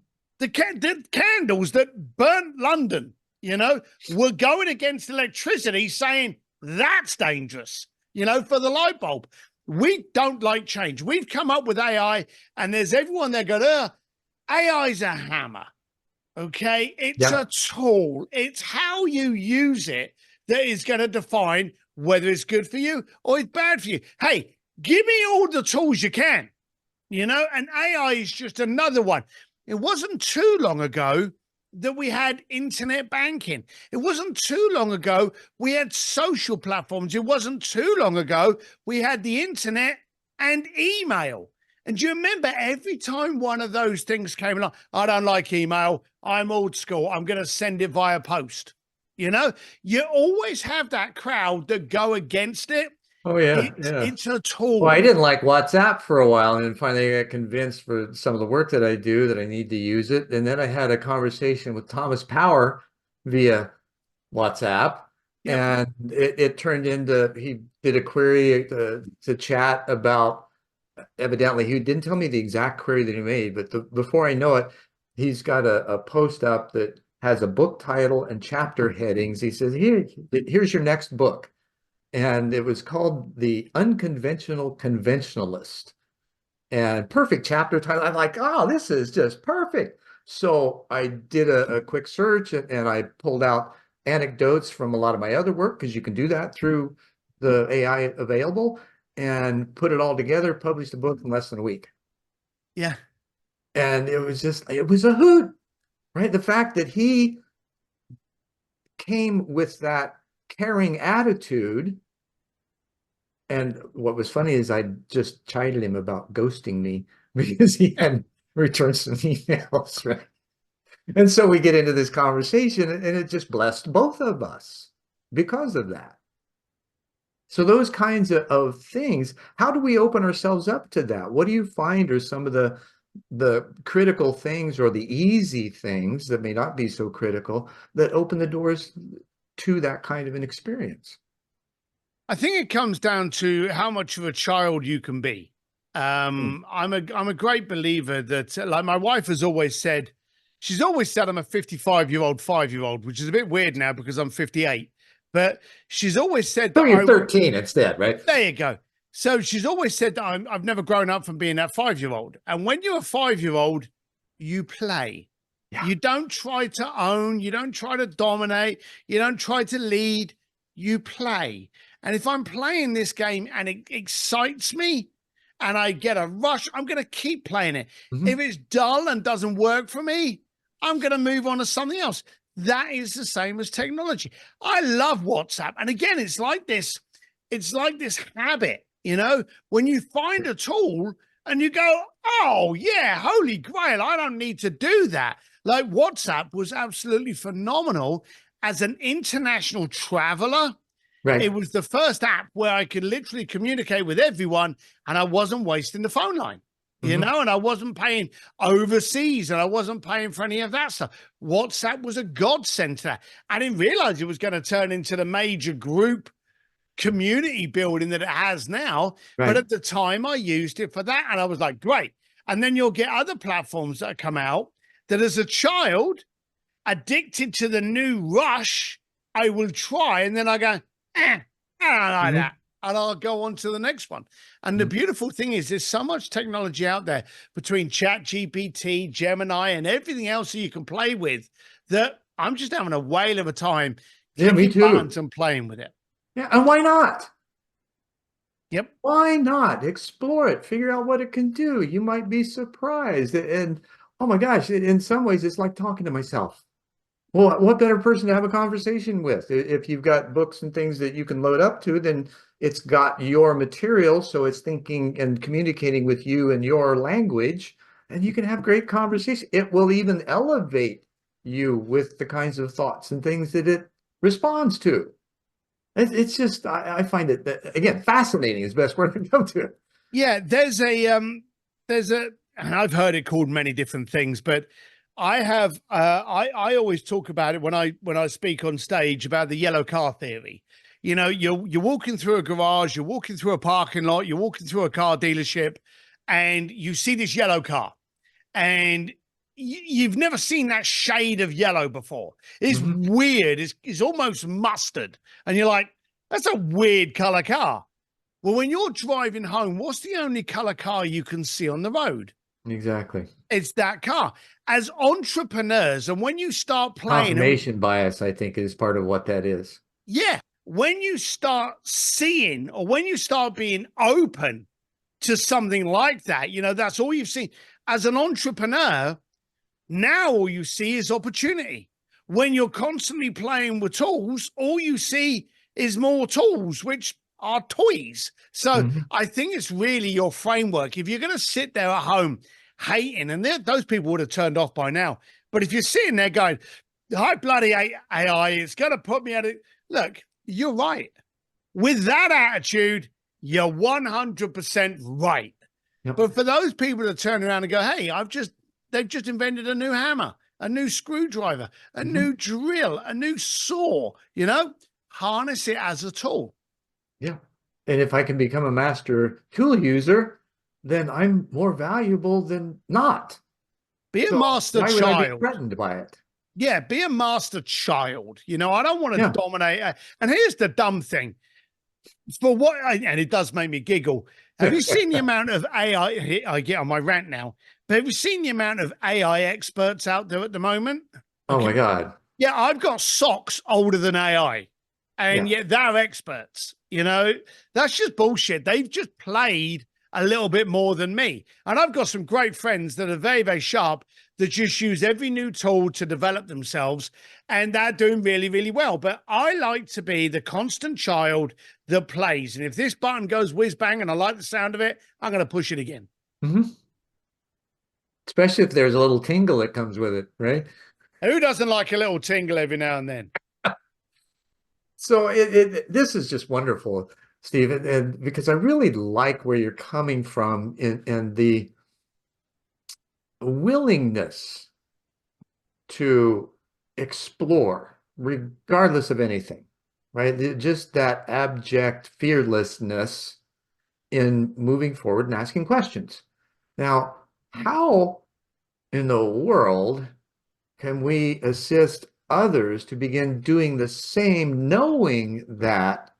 candles that burnt London, you know, were going against electricity, saying that's dangerous, you know, for the light bulb. We don't like change. We've come up with AI, and there's everyone there going, AI is a hammer. Okay. It's a tool. It's how you use it that is going to define whether it's good for you or it's bad for you. Hey, give me all the tools you can, you know, and AI is just another one. It wasn't too long ago that we had internet banking. It wasn't too long ago we had social platforms. It wasn't too long ago we had the internet and email. And do you remember every time one of those things came along, I don't like email, I'm old school, I'm going to send it via post. You know, you always have that crowd that go against it. Oh, yeah. It's a tool. Well, I didn't like WhatsApp for a while, and then finally I got convinced for some of the work that I do that I need to use it. And then I had a conversation with Thomas Power via WhatsApp, and it turned into, he did a query to chat about, evidently, he didn't tell me the exact query that he made, but before I know it, he's got a post up that has a book title and chapter headings. He says, here's your next book. And it was called The Unconventional Conventionalist. And perfect chapter title. I'm like, oh, this is just perfect. So I did a quick search, and I pulled out anecdotes from a lot of my other work, because you can do that through the AI available, and put it all together, published a book in less than a week. Yeah. And it was a hoot, right? The fact that he came with that caring attitude. And what was funny is I just chided him about ghosting me because he hadn't returned some emails, right? And so we get into this conversation, and it just blessed both of us because of that. So those kinds of things, how do we open ourselves up to that? What do you find are some of the critical things, or the easy things that may not be so critical, that open the doors to that kind of an experience? I think it comes down to how much of a child you can be. I'm a great believer that, like my wife has always said, she's always said I'm a 55-year-old 5-year-old, which is a bit weird now because I'm 58. But she's always said So that you're 13 instead, right? there you go. So she's always said that I've never grown up from being that 5-year-old. And when you're a 5-year-old, you play. Yeah. You don't try to own, you don't try to dominate, you don't try to lead, you play. And if I'm playing this game and it excites me and I get a rush, I'm going to keep playing it. Mhm. If it's dull and doesn't work for me, I'm going to move on to something else. That is the same as technology. I love WhatsApp. And again, it's like this habit, when you find a tool and you go, oh yeah, holy grail, I don't need to do that. Like WhatsApp was absolutely phenomenal as an international traveler. Right. It was the first app where I could literally communicate with everyone and I wasn't wasting the phone line, and I wasn't paying overseas and I wasn't paying for any of that stuff. WhatsApp was a godsend to that. I didn't realize it was going to turn into the major group community building that it has now. Right. But at the time I used it for that and I was like, great. And then you'll get other platforms that come out that as a child, addicted to the new rush, I will try. And then I go, I don't like that. And I'll go on to the next one. And the beautiful thing is there's so much technology out there between Chat GPT, Gemini, and everything else that you can play with that I'm just having a whale of a time. Yeah, me too. Buttons and playing with it. Yeah, and why not? Yep. Why not? Explore it, figure out what it can do. You might be surprised. And oh my gosh, in some ways, it's like talking to myself. Well, what better person to have a conversation with? If you've got books and things that you can load up to, then it's got your material, so it's thinking and communicating with you in your language, and you can have great conversation. It will even elevate you with the kinds of thoughts and things that it responds to. It's just, I find it, again, fascinating is the best word to come to. Yeah, there's a, and I've heard it called many different things, but I have, I always talk about it when I speak on stage about the yellow car theory. You're walking through a garage, you're walking through a parking lot, you're walking through a car dealership, and you see this yellow car, and you've never seen that shade of yellow before. It's weird. It's almost mustard, and you're like, that's a weird color car. Well, when you're driving home, what's the only color car you can see on the road? Exactly. It's that car. As entrepreneurs, and when you start playing, Confirmation bias, I think, is part of what that is. Yeah. When you start seeing, or when you start being open to something like that, that's all you've seen. As an entrepreneur, now all you see is opportunity. When you're constantly playing with tools, all you see is more tools, which are toys. So I think it's really your framework. If you're going to sit there at home hating, and those people would have turned off by now, but if you're sitting there going, hi, bloody AI, it's going to put me at it. Look, you're right. With that attitude, you're 100% right. Yep. But for those people that turn around and go, hey, they've just invented a new hammer, a new screwdriver, a new drill, a new saw, harness it as a tool. Yeah. And if I can become a master tool user, then I'm more valuable than not. Be a master child. Why would I be threatened by it? Yeah, be a master child. You know, I don't want to Yeah. dominate. And here's the dumb thing for what, and it does make me giggle. Have you seen the amount of AI? I get on my rant now, but have you seen the amount of AI experts out there at the moment? Oh my Okay. God. Yeah, I've got socks older than AI, and Yeah. yet they're experts. You know, that's just bullshit. They've just played a little bit more than me. And I've got some great friends that are very, very sharp that just use every new tool to develop themselves, and they're doing really, really well. But I like to be the constant child that plays. And if this button goes whiz bang and I like the sound of it, I'm going to push it again. Hmm. Especially if there's a little tingle that comes with it, right? Who doesn't like a little tingle every now and then? So this is just wonderful, Steve, and because I really like where you're coming from in the willingness to explore, regardless of anything, right? Just that abject fearlessness in moving forward and asking questions. Now, how in the world can we assist others to begin doing the same, knowing that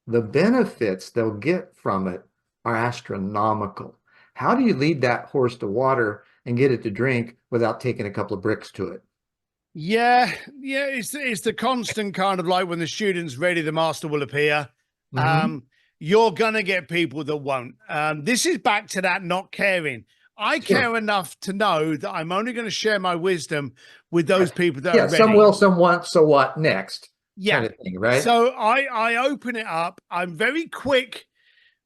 the benefits they'll get from it are astronomical? How do you lead that horse to water and get it to drink without taking a couple of bricks to it? Yeah, yeah, it's the constant kind of like when the student's ready, the master will appear. Hmm. You're gonna get people that won't. This is back to that not caring. I Sure. care enough to know that I'm only going to share my wisdom with those Right. people that are Yeah, some ready. will, some won't, so what next? Yeah. Kind of thing, right? So I open it up. I'm very quick.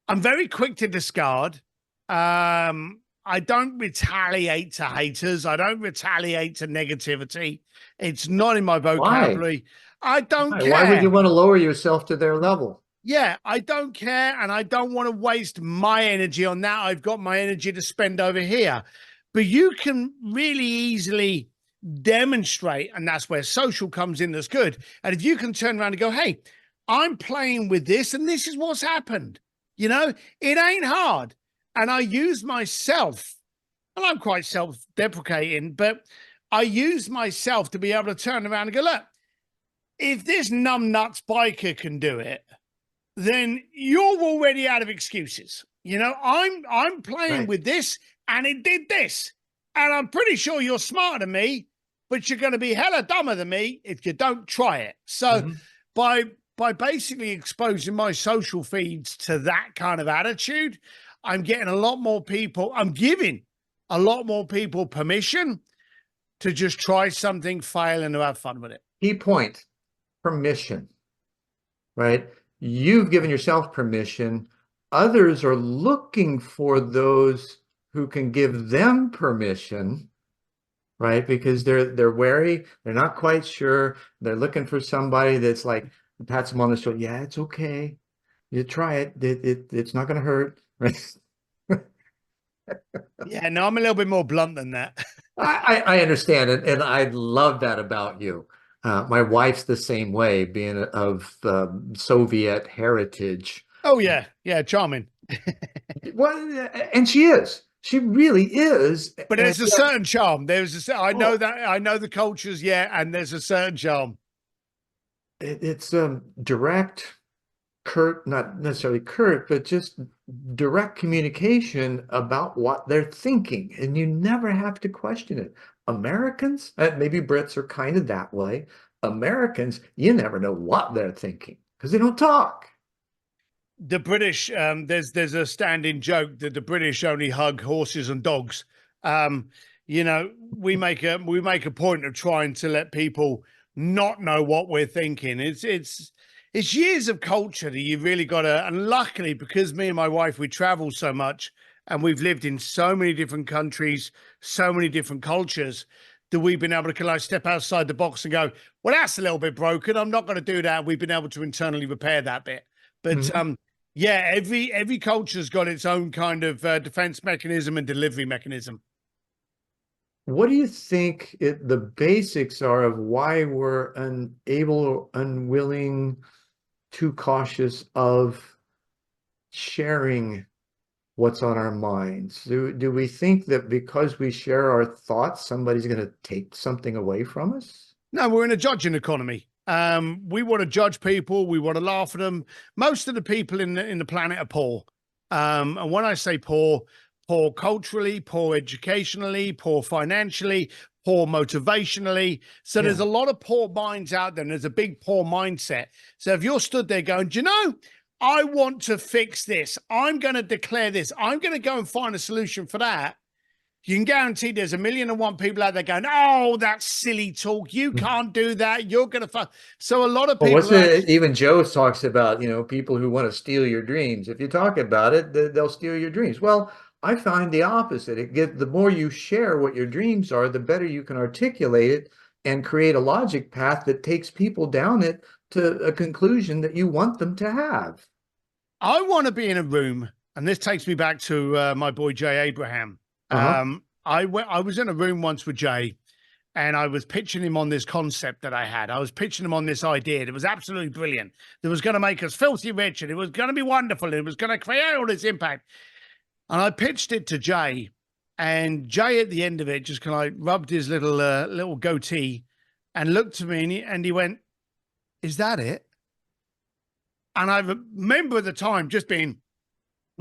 I'm very quick to discard. I don't retaliate to haters. I don't retaliate to negativity. It's not in my Why? vocabulary. I don't Why would you care. want to lower yourself to their level? Yeah, I don't care. And I don't want to waste my energy on that. I've got my energy to spend over here. But you can really easily demonstrate, and that's where social comes in that's good. And if you can turn around and go, hey, I'm playing with this, and this is what's happened. You know, it ain't hard. And I use myself, and I'm quite self deprecating, but I use myself to be able to turn around and go, look, if this numbnuts biker can do it, then you're already out of excuses. You know, I'm playing Right. with this and it did this. And I'm pretty sure you're smarter than me, but you're going to be hella dumber than me if you don't try it. So Mhm. by by basically exposing my social feeds to that kind of attitude, I'm getting a lot more people, I'm giving a lot more people permission to just try something, fail, and to have fun with it. Key point, permission, right? You've given yourself permission. Others are looking for those who can give them permission, right? Because they're wary, they're not quite sure. They're looking for somebody that's like pats them on the shoulder. Yeah, it's okay. You try it. It's not going to hurt, right? Yeah, no, I'm a little bit more blunt than that. I understand it, and I love that about you. My wife's the same way, being of Soviet heritage. Oh yeah, yeah, charming. Well, and she is. She really is. But And there's a yet, certain charm. I know oh, that I know the cultures, yeah, and there's a certain charm. it's direct, curt, not necessarily curt, but just direct communication about what they're thinking, and you never have to question it. Americans, maybe Brits are kind of that way. Americans, you never know what they're thinking because they don't talk. The British, there's a standing joke that the British only hug horses and dogs. Um, you know, we make a point of trying to let people not know what we're thinking. It's years of culture that you've really got to, and luckily because me and my wife we travel so much and we've lived in so many different countries, so many different cultures, that we've been able to kind of step outside the box and go, well, that's a little bit broken. I'm not going to do that. We've been able to internally repair that bit. But Mhm. yeah, every culture's got its own kind of defense mechanism and delivery mechanism. What do you think the basics are of why we're unable or unwilling, too cautious of sharing what's on our minds? Do we think that because we share our thoughts, somebody's going to take something away from us? No, we're in a judging economy. We want to judge people. We want to laugh at them. Most of the people in the planet are poor. And when I say poor, poor culturally, poor educationally, poor financially, poor motivationally. So there's a Yeah. lot of poor minds out there, and there's a big poor mindset. So if you're stood there going, do you know, I want to fix this. I'm going to declare this. I'm going to go and find a solution for that. You can guarantee there's 1,000,001 people out there going, oh, that's silly talk. You can't do that. You're going to fuck. So a lot of Well, people what's are it? actually, Even Joe talks about, people who want to steal your dreams. If you talk about it, they'll steal your dreams. Well, I find the opposite. The more you share what your dreams are, the better you can articulate it and create a logic path that takes people down it to a conclusion that you want them to have. I want to be in a room. And this takes me back to my boy, Jay Abraham. Uh-huh. I was in a room once with Jay, and I was pitching him on this concept that I had. I was pitching him on this idea. It was absolutely brilliant. That was going to make us filthy rich, and it was going to be wonderful. And it was going to create all this impact. And I pitched it to Jay, and Jay at the end of it just kind of rubbed his little goatee and looked at me, and he went, "Is that it?" And I remember at the time just being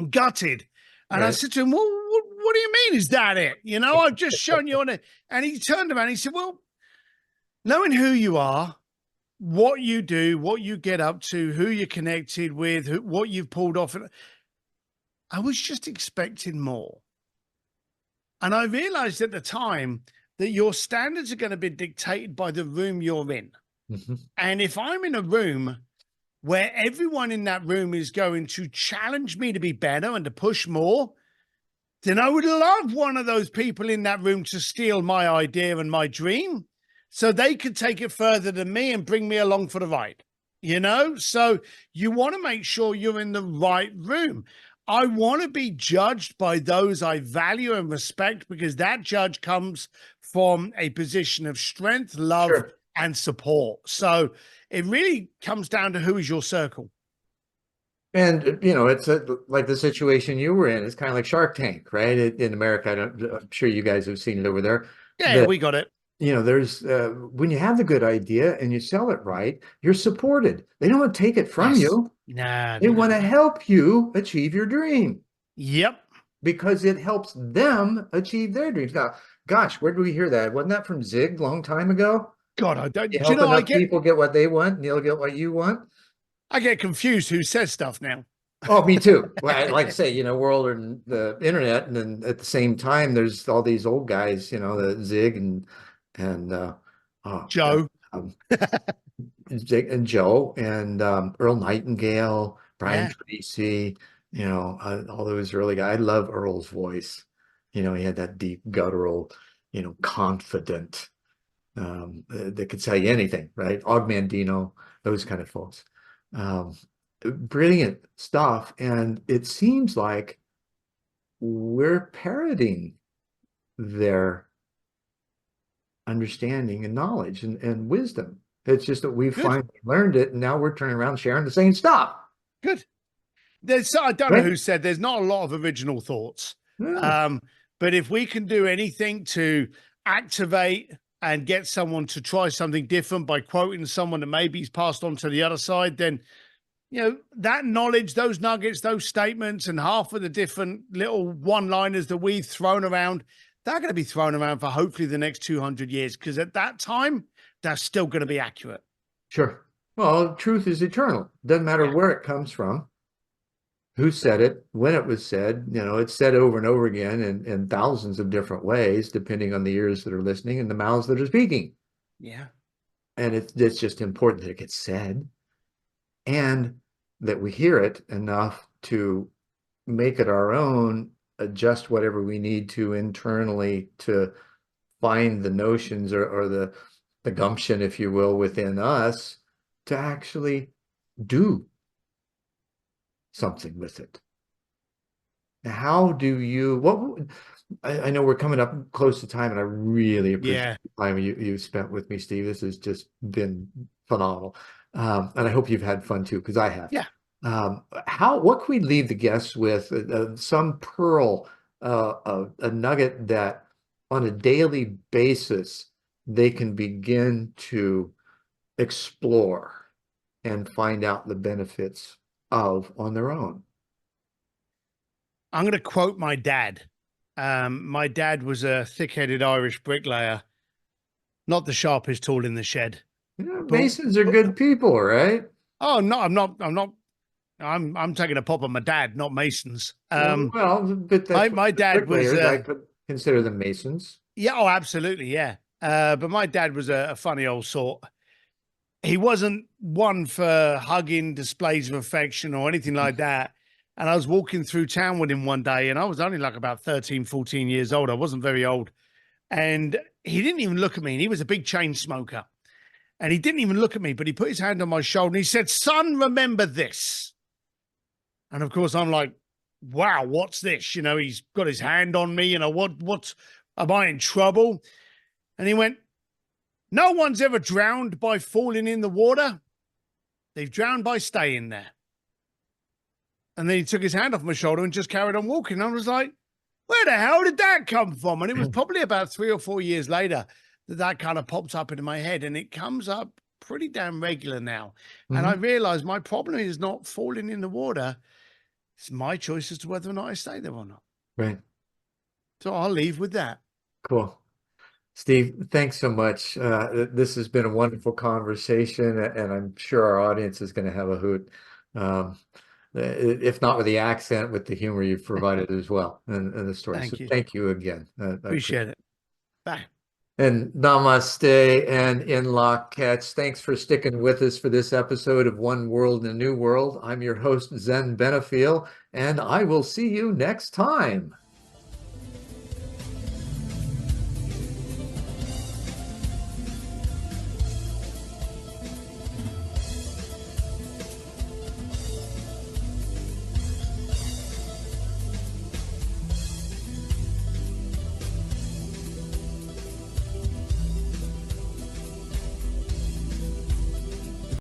gutted. And I Right. said to him, well, what do you mean? Is that it? I've just shown you on it. And he turned around and he said, well, knowing who you are, what you do, what you get up to, who you're connected with, what you've pulled off, I was just expecting more. And I realized at the time that your standards are going to be dictated by the room you're in. Mhm. And if I'm in a room where everyone in that room is going to challenge me to be better and to push more, then I would love one of those people in that room to steal my idea and my dream so they could take it further than me and bring me along for the ride. So you want to make sure you're in the right room. I want to be judged by those I value and respect, because that judge comes from a position of strength, love, Sure. and support. So it really comes down to who is your circle. And it's like the situation you were in. It's kind of like Shark Tank, right? In America, I'm sure you guys have seen it over there. Yeah, That we got it. there's when you have the good idea and you sell it right, you're supported. They don't want to take it from Yes. you. Nah, They they want don't. to help you achieve your dream Yep. because it helps them achieve their dreams. Now, gosh, where did we hear that? Wasn't that from Zig a long time ago? God, I You don't. Do you help know? enough people get what they want, and you'll get what you want. I get confused who says stuff now. Oh, me too. Well, like I say, we're older than the internet, and then at the same time, there's all these old guys, the Zig and oh, Joe. um, Zig and Joe and Earl Nightingale, Brian Yeah. Tracy, all those early guys. I love Earl's voice. He had that deep, guttural, confident, that could tell you anything, right? Og Mandino, those kind of folks. Um, Brilliant stuff. And it seems like we're parroting their understanding and knowledge and wisdom. It's just that we've Good. finally learned it, and now we're turning around sharing the same stuff. Good. I don't know Right? who said there's not a lot of original thoughts. Yeah, Um, but if we can do anything to activate and get someone to try something different by quoting someone that maybe's passed on to the other side, then that knowledge, those nuggets, those statements, and half of the different little one-liners that we've thrown around, they're going to be thrown around for hopefully the next 200 years, because at that time, that's still going to be accurate. sure. Well, truth is eternal. Doesn't matter Yeah. where it comes from, who said it, when it was said. It's said over and over again in thousands of different ways, depending on the ears that are listening and the mouths that are speaking. Yeah. And it's just important that it gets said and that we hear it enough to make it our own, adjust whatever we need to internally to find the notions or the gumption, if you will, within us to actually do something with it. How do you, I know we're coming up close to time, and I really appreciate Yeah. the time you spent with me, Steve. This has just been phenomenal. And I hope you've had fun too, because I have. Yeah. What can we leave the guests with? Some pearl, a nugget that on a daily basis they can begin to explore and find out the benefits of on their own. I'm going to quote my dad. My dad was a thick-headed Irish bricklayer, not the sharpest tool in the shed. Masons are good people, right? Oh no, I'm taking a pop at my dad, not Masons. Well, but that's My the dad was bricklayers. I could consider them Masons. yeah, oh absolutely, yeah. But my dad was a funny old sort. He wasn't one for hugging displays of affection or anything like that. And I was walking through town with him one day, and I was only like about 13, 14 years old. I wasn't very old. And he didn't even look at me. And he was a big chain smoker. And he didn't even look at me, but he put his hand on my shoulder and he said, "Son, remember this." And of course, I'm like, wow, what's this? You know, he's got his hand on me. You know, am I in trouble? And he went, "No one's ever drowned by falling in the water. They've drowned by staying there." And then he took his hand off my shoulder and just carried on walking. I was like, where the hell did that come from? And it was probably about 3 or 4 years later that kind of popped up into my head, and it comes up pretty damn regular now. Mm-hmm. And I realized my problem is not falling in the water. It's my choice as to whether or not I stay there or not. Right. So I'll leave with that. Cool. Steve, thanks so much. This has been a wonderful conversation, and I'm sure our audience is going to have a hoot. If not with the accent, with the humor you've provided as well in the story. Thank you. Thank you again. Appreciate it. Bye. And namaste and in lock catch. Thanks for sticking with us for this episode of One World in a New World. I'm your host, Zen Benefiel, and I will see you next time.